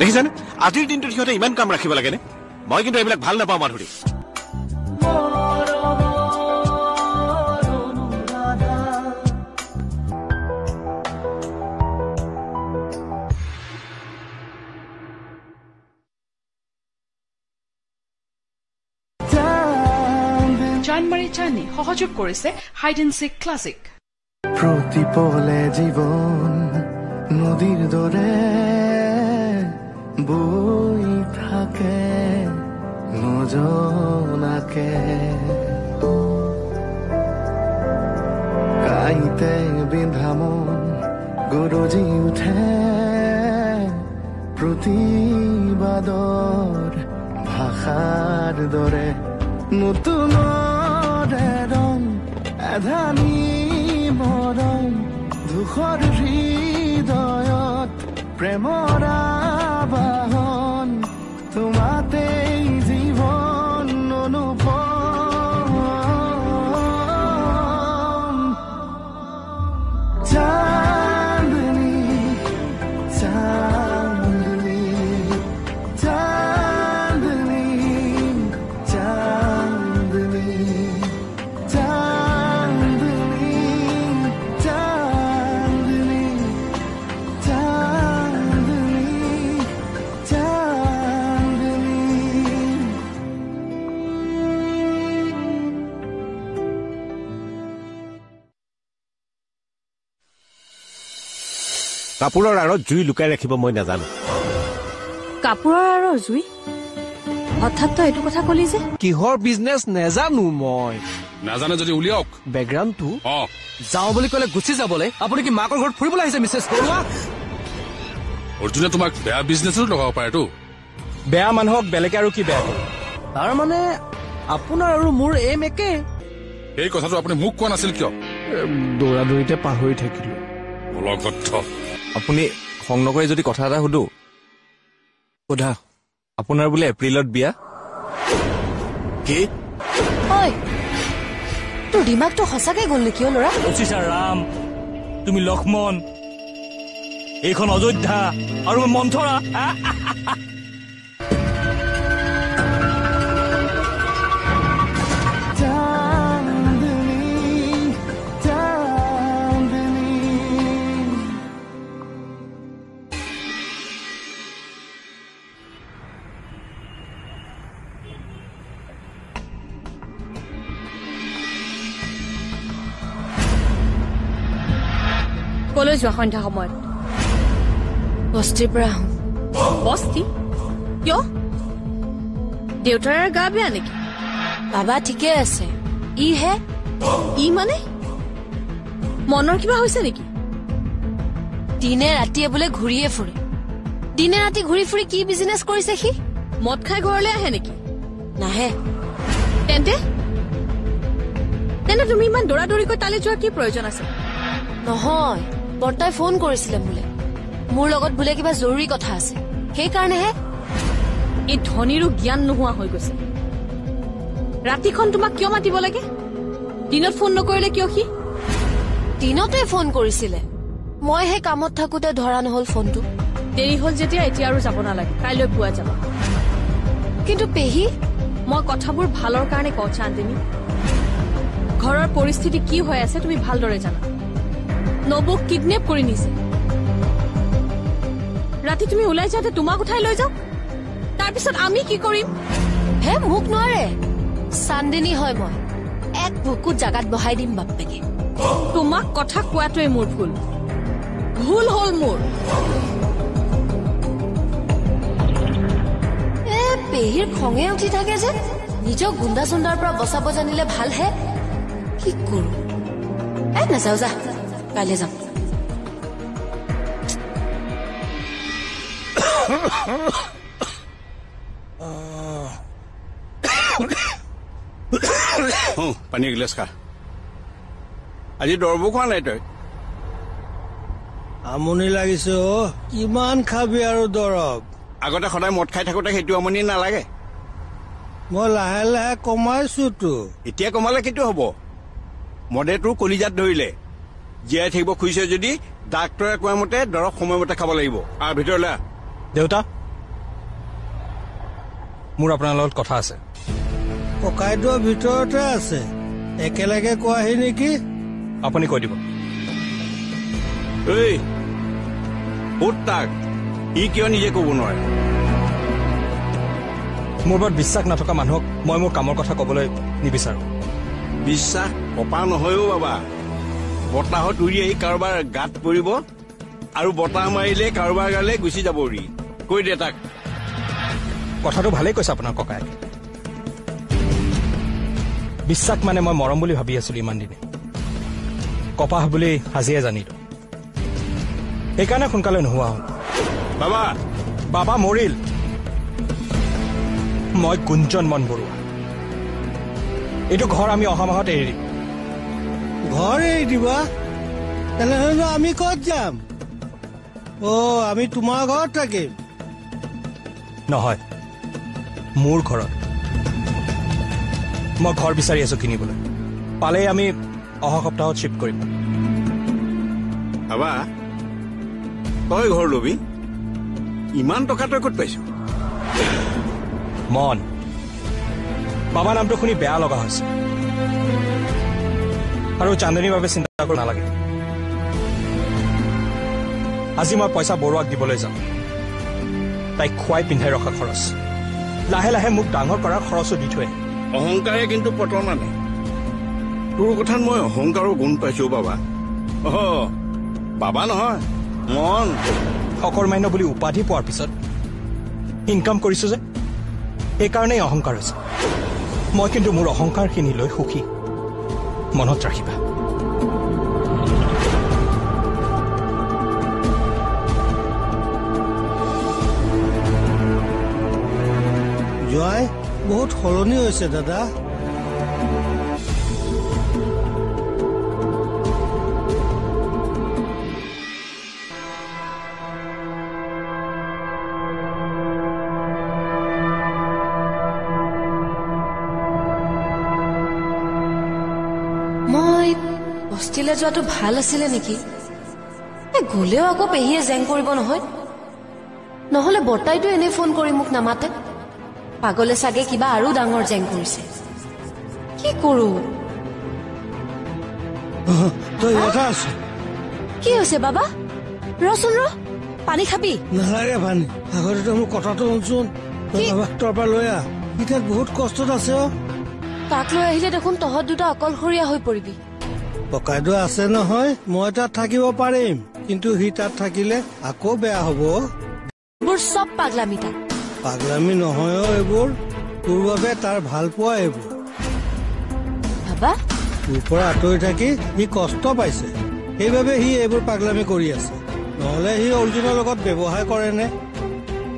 দেখিছানে আজিৰ দিনটোত সিহঁতে ইমান কাম ৰাখিব লাগেনে মই কিন্তু এইবিলাক ভাল নাপাওঁ মাধুৰী জানমাৰী চানি সহযোগ কৰিছে হাইড এণ্ড সিক ক্লাছিক প্ৰতিপলে জীৱন নদীৰ দৰে বৈ থাকে নজনাকে কাইতে বিন্ধা মন গৰজি উঠে প্ৰতিবাদৰ ভাষাৰ দৰে নতুন ৰং এধানি মৰম দুখৰ হৃদয়ত প্ৰেমৰ আবাহন তোমাতেই জীৱন অনুপম চান্দনী চান্দনী চান্দনী চান্দনী কাপোৰৰ আঁৰত জুই লুকাই ৰাখিব মই নাজানো কাপোৰৰ আঁৰৰ জুই হঠাৎ তই এইটো কথা কলি যে কিহৰ বিজনেছ নেজানো মই নাজানে যদি উলিয়াওক বেকগ্ৰাউণ্ডটো যাওঁ বুলি ক'লে গুচি যাবলৈ আপুনি কি মাকৰ ঘৰত ফুৰিবলৈ আহিছে মিছেছ বৰুৱা অৰ্জুনে তোমাক বেয়া বিজনেছতো লগাব পাৰেতো বেয়া মানুহক বেলেগে আৰু কি বেয়া কৰে তাৰ মানে আপোনাৰ আৰু মোৰ এম একে এই কথাটো আপুনি মোক কোৱা নাছিল কিয় দৌৰাদৌৰিতে পাহৰি থাকিলো অলগদ্ধ আপুনি খং নকৰি যদি কথা এটা সুধো সোধা আপোনাৰ বোলে এপ্ৰিলত বিয়া কি ঐ তোৰ দিমাগটো সঁচাকে গ'ল নেকি ল'ৰা অচিছা ৰাম তুমি লক্ষ্মণ এইখন অযোধ্যা আৰু মন্থৰা কলৈ যোৱা সন্ধ্যা সময়ত বস্তিৰ পৰা আহোঁ বস্তি কিয় দেউতাৰ গা বেয়া নেকি বাবা ঠিকে আছে ইহে ই মানে মনৰ কিবা হৈছে নেকি দিনে ৰাতিয়ে বোলে ঘূৰিয়ে ফুৰে দিনে ৰাতি ঘূৰি ফুৰি কি বিজনেছ কৰিছে সি মদ খাই ঘৰলৈ আহে নেকি নাহে তেন্তে তেন্তে তুমি ইমান দৌৰাদৌৰিকৈ তালৈ যোৱাৰ কি প্ৰয়োজন আছে নহয় বৰ্তাই ফোন কৰিছিলে বোলে মোৰ লগত বোলে কিবা জৰুৰী কথা আছে সেইকাৰণেহে এই ধনীৰো জ্ঞান নোহোৱা হৈ গৈছে ৰাতিখন তোমাক কিয় মাতিব লাগে দিনত ফোন নকৰিলে কিয় সি দিনতে ফোন কৰিছিলে মই সেই কামত থাকোতে ধৰা নহল ফোনটো দেৰি হ'ল যেতিয়া এতিয়া আৰু যাব নালাগে কাইলৈ পুৱা যাবা কিন্তু পেহী মই কথাবোৰ ভালৰ কাৰণে কওঁ চান্দিনী ঘৰৰ পৰিস্থিতি কি হৈ আছে তুমি ভালদৰে জানা নবুক কিডনেপ কৰি নিছে ৰাতি তুমি ওলাই যাওঁতে তোমাক উঠাই লৈ যাওঁ তাৰপিছত আমি কি কৰিম হে মোক নোৱাৰে চান্দিনী হয় মই এক বুকুত জাগাত বহাই দিম বাপ্পেকে তোমাক কথা কোৱাটোৱে মোৰ ভুল হ'ল মোৰ পেহীৰ খঙে উঠি থাকে যে নিজক গুণ্ডা চুণ্ডাৰ পৰা বচাব জানিলে ভালহে কি কৰো নাযাওঁ যা কাইলৈ যাম পানী গিলাচ খা আজি দৰবো খোৱা নাই তই আমনি লাগিছে কিমান খাবি আৰু দৰৱ আগতে সদায় মদ খাই থাকোতে সেইটো আমনি নালাগে মই লাহে লাহে কমাইছোতো এতিয়া কমালে কেতিয়া হ'ব মদে তোৰ কলিজাত ধৰিলে জীয়াই থাকিব খুজিছে যদি ডাক্তৰে কোৱা মতে দৰৱ সময়মতে খাব লাগিব আৰু ভিতৰলৈ দেউতা মোৰ আপোনাৰ লগত কথা আছে। ককাইদেউৰ ভিতৰতে আছে, একেলগে কোৱাহি নেকি? আপুনি কৈ দিব। এই ক'ত তাক, ই কিয় নিজে ক'ব নোৱাৰে? মোৰ ওপৰত বিশ্বাস নথকা মানুহক মই মোৰ কামৰ কথা ক'বলৈ নিবিচাৰোঁ। বিশ্বাস কপা নহয়ও বাবা। বতাহত উৰি আহি কাৰোবাৰ গাত পৰিব আৰু বতাহ মাৰিলে কাৰোবাৰ গালে গুচি যাব উৰি। কৈ দে তাক। কথাটো ভালেই কৈছে আপোনাৰ ককাই। বিশ্বাস মানে মই মৰম বুলি ভাবি আছিলো ইমান দিনে, কপাহ বুলি আজিয়ে জানিলো। সেইকাৰণে সোনকালে নোহোৱা হ'ল। বাবা বাবা মৰিল। মই গুঞ্জন মন বৰুৱা। এইটো ঘৰ আমি অহা মাহত এৰি দিম। ঘৰ এৰি দিবা? তেনেহ'লে আমি ক'ত যাম? আমি তোমাৰ ঘৰত থাকিম? নহয়, মোৰ ঘৰত। মই ঘৰ বিচাৰি আছো কিনিবলৈ। পালেই আমি অহা সপ্তাহত শ্বিফ্ট কৰিম। বাবা তই ঘৰ লবি? ইমান টকা তই ক'ত পাইছ? মন। বাবা নামটো শুনি বেয়া লগা হৈছে, আৰু চান্দনীৰ বাবে চিন্তা কৰিব নালাগে। আজি মই পইচা বৰুৱাক দিবলৈ যাম। তাইক খুৱাই পিন্ধাই ৰখা খৰচ, লাহে লাহে মোক ডাঙৰ কৰাৰ খৰচো দি থৈ। অহংকাৰে কিন্তু পতন নানে। তোৰ কথাত মই অহংকাৰৰ গুণ পাইছো বাবা। বাবা নহয়, মন। অকৰ্মান্য বুলি উপাধি পোৱাৰ পিছত ইনকাম কৰিছো যে, সেইকাৰণেই অহংকাৰ হৈছে। মই কিন্তু মোৰ অহংকাৰখিনি লৈ সুখী, মনত ৰাখিবা। জয় বহুত সলনি হৈছে দাদা। মই বস্তিলৈ যোৱাটো ভাল আছিলে নেকি? গলেও আকৌ পেহীয়ে জেং কৰিব নহয়। নহলে বৰ্তাইটো এনেই ফোন কৰি মোক নামাতে। পাগলে চাগে কিবা আৰু ডাঙৰ জেং কৰিছে। কি কৰো? তই ইয়াতে আছ? কি হৈছে বাবা? ৰচোন ৰ, পানী খাবি? নালাগে পানী, আগতে তই মোৰ কথাটো শুনচোন। তই বাবাক তোৰ পৰা লৈ আহ, এতিয়া বহুত কষ্টত আছে। তাক লৈ আহিলে দেখোন তহঁত দুটা অকলশৰীয়া হৈ পৰিবি। ককাইদেউ আছে নহয়, মই তাত থাকিব পাৰিম, কিন্তু সি তাত থাকিলে আকৌ বেয়া হব। এইবোৰ চব পাগলামি তাৰ। পাগলামি নহয় এইবোৰ, তোৰ বাবে তাৰ ভাল পোৱা এইবোৰ। বাবা তোৰ পৰা আঁতৰি থাকি সি কষ্ট পাইছে, সেইবাবে সি এইবোৰ পাগলামি কৰি আছে। নহলে সি অৰ্জুনৰ লগত ব্যৱসায় কৰে নে?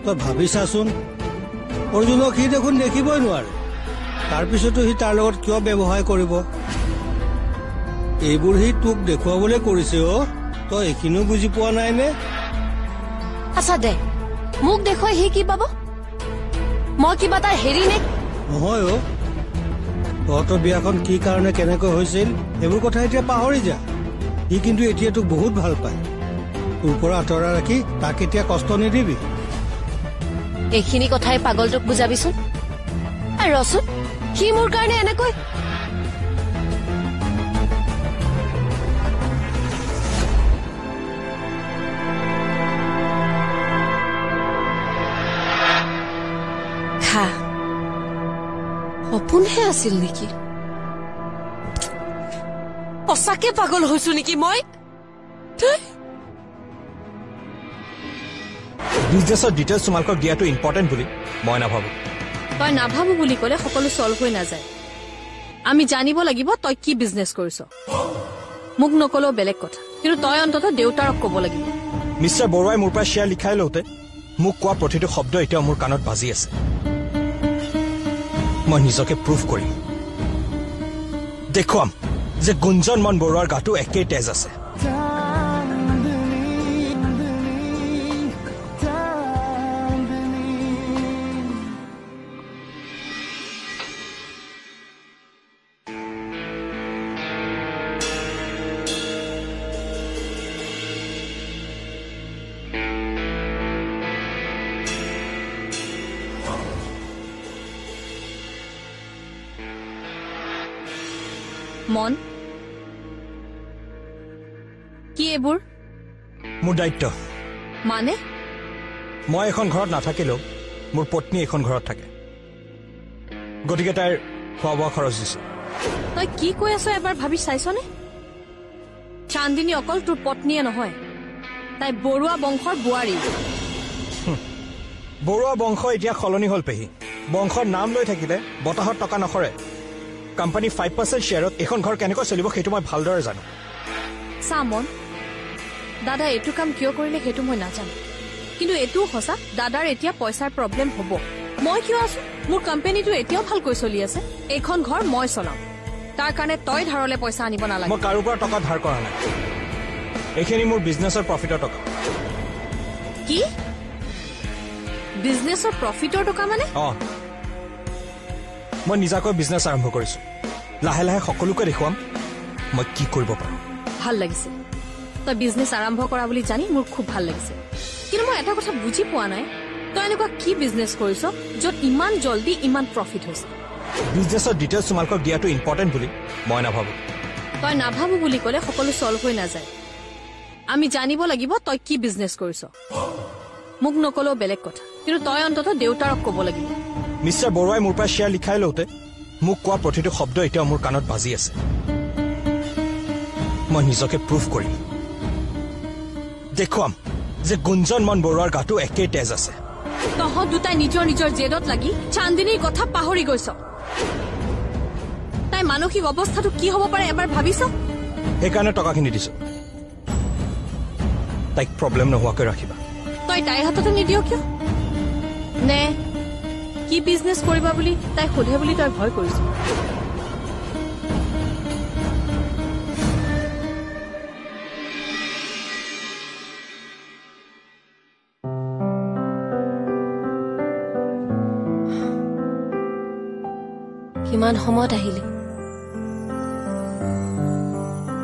তই ভাবি চাচোন, অৰ্জুনক সি দেখোন দেখিবই নোৱাৰে, তাৰপিছতো সি তাৰ লগত কিয় ব্যৱসায় কৰিব? এইবোৰ সি তোক দেখুৱাবলৈ কৰিছে। তই এইখিনিও বুজি পোৱা নাই নে? আচ্ছা দে, মোক দেখুৱাই সি কি পাব? মই কিবা তাৰ হেৰি নে? নহয় তহঁতৰ বিয়াখন কি কাৰণে কেনেকৈ হৈছিল এইবোৰ কথা এতিয়া পাহৰি যা। সি কিন্তু এতিয়া তোক বহুত ভাল পায়। তোৰ পৰা আঁতৰাই ৰাখি তাক এতিয়া কষ্ট নিদিবি। এইখিনি কথাই পাগলটোক বুজাবিচোন। আৰু ৰচোন, সি মোৰ কাৰণে এনেকৈ সপোনহে আছিল নেকি? সঁচাকে পাগল হৈছো নেকি মই? বিজনেছৰ ডিটেইলছ তোমালোকক দিয়াটো ইম্পৰ্টেণ্ট বুলি মই নাভাবো। তই নাভাবো বুলি ক'লে সকলো চল্ভ হৈ নাযায়। আমি জানিব লাগিব তই কি বিজনেছ কৰিছ। মোক নকলেও বেলেগ কথা, কিন্তু তই অন্ততঃ দেউতাৰক ক'ব লাগিব। মিষ্টাৰ বৰুৱাই মোৰ পৰা শ্বেয়াৰ লিখাই লওঁতে মোক কোৱা প্ৰতিটো শব্দ এতিয়াও মোৰ কাণত বাজি আছে। মই নিজকে প্ৰুভ কৰিম, দেখুৱাম যে গুঞ্জন মন বৰুৱাৰ গাটো একেই তেজ আছে। মন কি এইবোৰ মোৰ দায়িত্ব মানে মই এখন ঘৰত নাথাকিলেও মোৰ পত্নী এখন ঘৰত থাকে গতিকে তাইৰ খোৱা বোৱা খৰচ দিছো তই কি কৈ আছ এবাৰ ভাবি চাইছনে চান্দিনী অকল তোৰ পত্নীয়ে নহয় তাই বৰুৱা বংশৰ বোৱাৰী বৰুৱা বংশ এতিয়া সলনি হ'ল পেহী বংশৰ নাম লৈ থাকিলে বতাহত টকা নখৰে কোম্পানী 5% শ্বেয়াৰত এখন ঘৰ কেনেকৈ চলিব সেইটো মই ভালদৰে জানো চামন দাদা এইটো কাম কিয় কৰিলে সেইটো মই নাজানো কিন্তু এইটোও সঁচা দাদাৰ এতিয়া পইচাৰ প্ৰব্লেম হ'ব মই কিয় আছো মোৰ কোম্পানীটো এতিয়াও ভালকৈ চলি আছে এইখন ঘৰ মই চলাম তাৰ কাৰণে তই ধাৰলে পইচা আনিব নালাগে মই কাৰো পৰা টকা ধাৰ কৰা নাই এইখিনি মোৰ বিজনেছৰ প্ৰফিটৰ টকা কি বিজনেছৰ প্ৰফিটৰ টকা মানে মই নিজাকৈ বিজনেছ আৰম্ভ কৰিছো লাহে লাহে সকলোকে দেখুৱাম মই কি কৰিব পাৰো ভাল লাগিছে তই বিজনেছ আৰম্ভ কৰা বুলি জানি মোৰ খুব ভাল লাগিছে কিন্তু মই এটা কথা বুজি পোৱা নাই তই এনেকুৱা কি বিজনেছ কৰিছ য'ত ইমান জলদি ইমান প্ৰফিট হৈছে বিজনেছৰ ডিটেইলছ তোমালোকক দিয়াটো ইম্পৰ্টেণ্ট বুলি মই নাভাবো তই নাভাবো বুলি ক'লে সকলো চল্ভ হৈ নাযায় আমি জানিব লাগিব তই কি বিজনেছ কৰিছ মোক নকলেও বেলেগ কথা কিন্তু তই অন্ততঃ দেউতাৰক ক'ব লাগিব মিষ্টাৰ বৰুৱাই মোৰ পৰা শ্বেয়াৰ লিখাই লওঁতে মোক কোৱা প্ৰতিটো শব্দ এতিয়াও মোৰ কাণত বাজি আছে মই নিজকে প্ৰুভ কৰিম দেখুৱাম যে গুঞ্জন মন বৰুৱাৰ গাটো একেই তেজ আছে তহঁত দুটাই নিজৰ নিজৰ জেদত লাগি চান্দিনীৰ কথা পাহৰি গৈছ তাই মানসিক অৱস্থাটো কি হ'ব পাৰে এবাৰ ভাবিছ সেইকাৰণে টকাখিনি দিছো তাইক প্ৰব্লেম নোহোৱাকৈ ৰাখিবা তই তাইৰ হাততে নিদিয় কিয় নে কি বিজনেছ কৰিবা বুলি তাই সোধে বুলি তই ভয় কৰিছ কিমান সময়ত আহিলি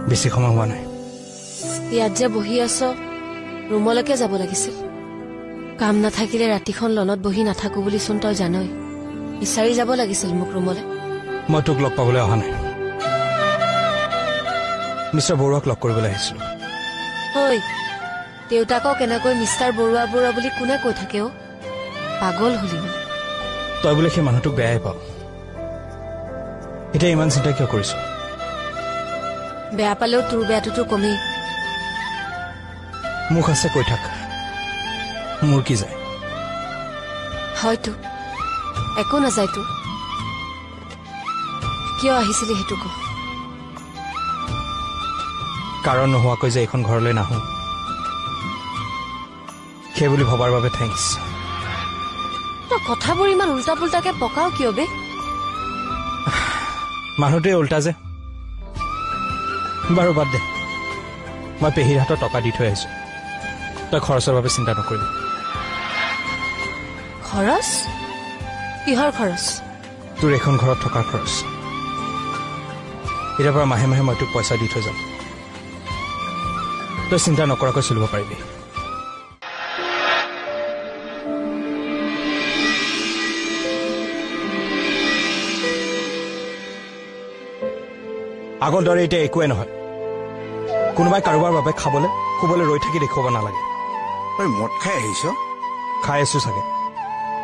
বেছি সময় হোৱা নাই ইয়াত যে বহি আছ ৰুমলৈকে যাব লাগিছিল কাম নাথাকিলে ৰাতিখন লনত বহি নাথাকো বুলি চোন তই জানই বিচাৰি যাব লাগিছিল মোক ৰুমলৈ মই তোক লগ পাবলৈ অহা নাই মিষ্টাৰ বৰুৱাক লগ কৰিবলৈ আহিছিলো ঐ দেউতাকক এনেকৈ মিষ্টাৰ বৰুৱা বৰুৱা বুলি কোনে কৈ থাকে অ পাগল হলি তই বোলে সেই মানুহটোক বেয়াই পাৱ এতিয়া ইমান চিন্তা কিয় কৰিছ বেয়া পালেও তোৰ বেয়াটোতো কমেই মুখ আছে কৈ থাক মোৰ কি যায় হয়তো একো নাযায় তোৰ কিয় আহিছিলি সেইটো ক কাৰণ নোহোৱাকৈ যে এইখন ঘৰলৈ নাহো সেই বুলি ভবাৰ বাবে থেংকছ তই কথাবোৰ ইমান উল্টা পুল্টাকে পকাও কিয় বে মানুহটোৱে উল্টা যে বাৰু বাদ দে মই পেহীৰ হাতত টকা দি থৈ আহিছো তই খৰচৰ বাবে চিন্তা নকৰিবি খৰচ কিহৰ খৰচ তোৰ এখন ঘৰত থকাৰ খৰচ এতিয়াৰ পৰা মাহে মাহে মই তোক পইচা দি থৈ যাম তই চিন্তা নকৰাকৈ চলিব পাৰিবি আগৰ দৰে এতিয়া একোৱে নহয় কোনোবাই কাৰোবাৰ বাবে খাবলৈ শুবলৈ ৰৈ থাকি দেখুৱাব নালাগে তই মদ খাই আহিছ খাই আছো চাগে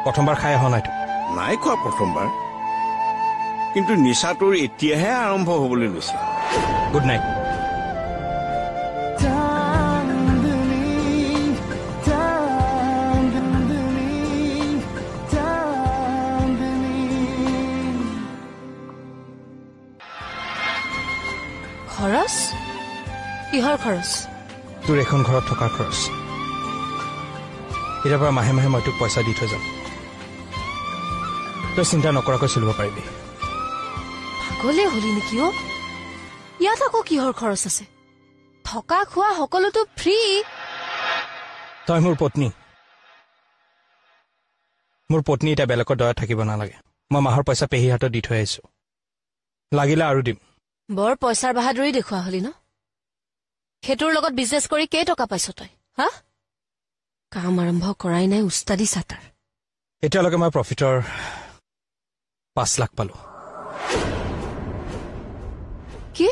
প্ৰথমবাৰ খাই অহা নাইতো নাই খোৱা প্ৰথমবাৰ কিন্তু নিচাটোৰ এতিয়াহে আৰম্ভ হ'বলৈ লৈছে গুড নাইট খৰচ কিহৰ খৰচ তোৰ এখন ঘৰত থকাৰ খৰচ এতিয়াৰ পৰা মাহে মাহে মই তোক পইচা দি থৈ যাম তই চিন্তা নকৰাকৈ চলিব পাৰিবি পাগলে হলি নেকি অ ইয়াত আকৌ কিহৰ খৰচ আছে থকা খোৱা সকলোতো ফ্ৰী তই মোৰ পত্নী এতিয়া বেলেগৰ দয়াত থাকিব নালাগে মই মাহৰ পইচা পেহীৰ হাতত দি থৈ আহিছো লাগিলে আৰু দিম বৰ পইচাৰ বাহাদুৰি দেখুওৱা হলি ন সেইটোৰ লগত বিজনেছ কৰি কেই টকা পাইছ তই হা কাম আৰম্ভ কৰাই নাই উস্তাদি চাটাৰ এতিয়ালৈকে মই প্ৰফিটৰ 5 লাখ পালো কি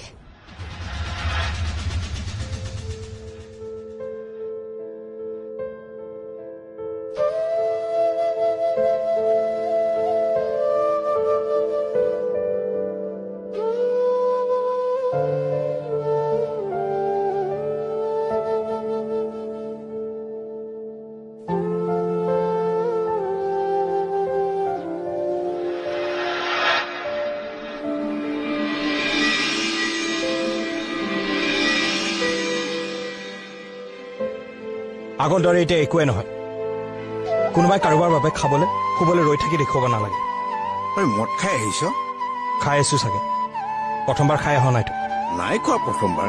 আগৰ দৰে এতিয়া একোৱে নহয় কোনোবাই কাৰোবাৰ বাবে খাবলৈ শুবলৈ ৰৈ থাকি দেখুৱাব নালাগে তই মদ খাই আহিছ খাই আছো চাগে প্ৰথমবাৰ খাই অহা নাইতো নাই খোৱা প্ৰথমবাৰ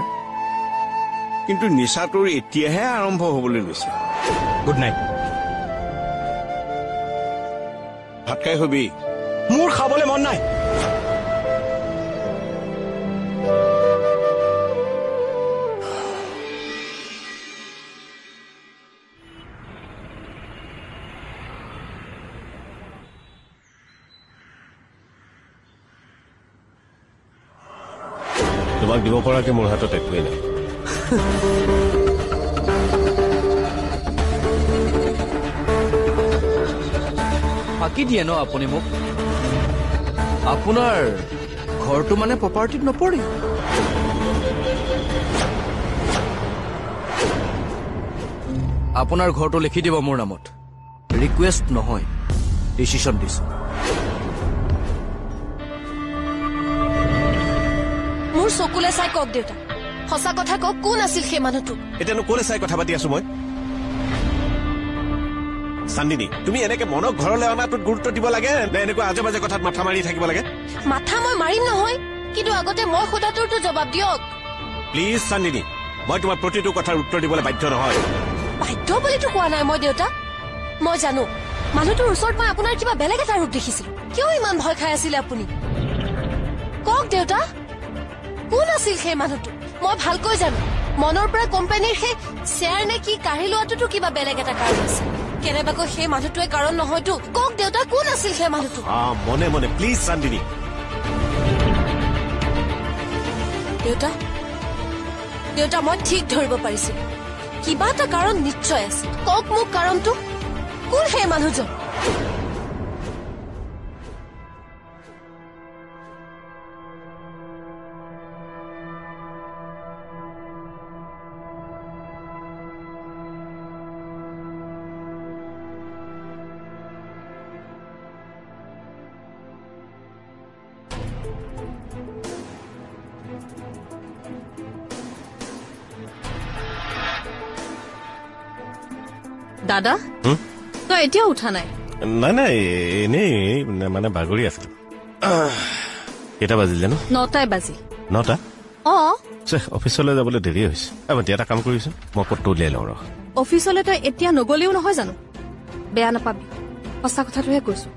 কিন্তু নিচাটোৰ এতিয়াহে আৰম্ভ হবলৈ লৈছে গুড নাইট ভাত খাই হবি মোৰ খাবলৈ মন নাই তোমাক দিব পৰাকে মোৰ হাতত একোৱেই নাই ফাঁকি দিয়ে ন আপুনি মোক আপোনাৰ ঘৰটো মানে প্ৰপাৰ্টিত নপৰে আপোনাৰ ঘৰটো লিখি দিব মোৰ নামত ৰিকুৱেষ্ট নহয় ডিচিশ্যন দিছো মোৰ চকুলে চাই কওক দেউতা সঁচা কথা কওক কোন আছিল সেই মানুহটো এতিয়ানো ক'লে চাই কথা পাতি আছো মই চান্দিনী তুমি এনেকে মনক ঘৰলৈ অনাটোত গুৰুত্ব দিব লাগে নে এনেকুৱা আজে বাজে কথাত মাথা মাৰি থাকিব লাগে মাথা মই মাৰিম নহয় কিন্তু আগতে মই সোধাটোৰতো জবাব দিয়ক প্লিজ চান্দিনী মই তোমাৰ প্ৰতিটো কথাৰ উত্তৰ দিবলৈ বাধ্য নহয় বাধ্য বুলিতো কোৱা নাই মই দেউতা মই জানো মানুহটোৰ ওচৰত মই আপোনাৰ কিবা বেলেগ এটা ৰূপ দেখিছিলো কিয় ইমান ভয় খাই আছিলে আপুনি কওক দেউতা কোন আছিল সেই মানুহটো মই ভালকৈ জানো মনৰ পৰা কোম্পানীৰ সেই শ্বেয়াৰ নে কি কাঢ়ি লোৱাটোতো কিবা বেলেগ এটা কাৰণ আছে কেনেবাকৈ সেই মানুহটোৱে কাৰণ নহয়তো কওক দেউতা কোন আছিল সেই মানুহটো মনে মনে প্লিজ চান্দিনী দেউতা দেউতা মই ঠিক ধৰিব পাৰিছিলো কিবা এটা কাৰণ নিশ্চয় আছে কওক মোক কাৰণটো কোন সেই মানুহজন দাদা তই এতিয়াও উঠা নাই নাই নাই এনেই মানে বাগৰি আছিলো কেইটা বাজিল জানো 9টাই বাজিল 9টা অফিচলৈ যাবলৈ দেৰি হৈছে এটা কাম কৰিছো মই পটটো উলিয়াই লওঁ ৰহ অফিচলৈ তই এতিয়া নগলেও নহয় জানো বেয়া নাপাবি সঁচা কথাটোহে কৈছো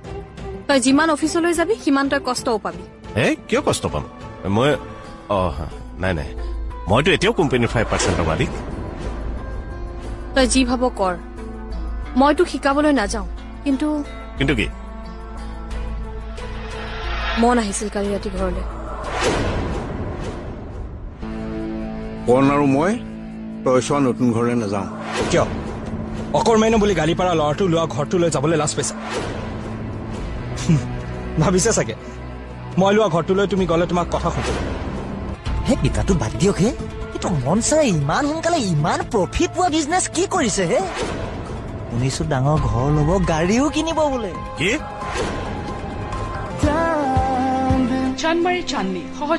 তই যিমান অফিচলৈ যাবি সিমান তই কষ্টও পাবি কিয় কষ্ট পাম মই নাই নাই মইতো এতিয়াও কোম্পানীৰ 5%ৰ মালিক তই যি ভাব কৰ মইতো শিকাবলৈ নাযাওঁ কিন্তু কি মন আহিছিল কালি ৰাতি ঘৰলৈ কণ আৰু মই তই চোৱা নতুন ঘৰলৈ নাযাওঁ কিয় অকৰ্মান্য বুলি গালি পাৰা ল'ৰাটো লোৱা ঘৰটোলৈ যাবলৈ লাজ পাইছা ভাবিছে চাগে মই লোৱা ঘৰটোলৈ তুমি গ'লে তোমাক কথা শুনো হে পিতাটো বাদ দিয়ক হে কিন্তু মন চাই ইমান সোনকালে ইমান প্ৰফিট পোৱা বিজনেছ কি কৰিছে হে শুনিছো ডাঙৰ ঘৰ ল'ব গাড়ীও কিনিব বোলে কি চানমাৰী চান্দনী সহজ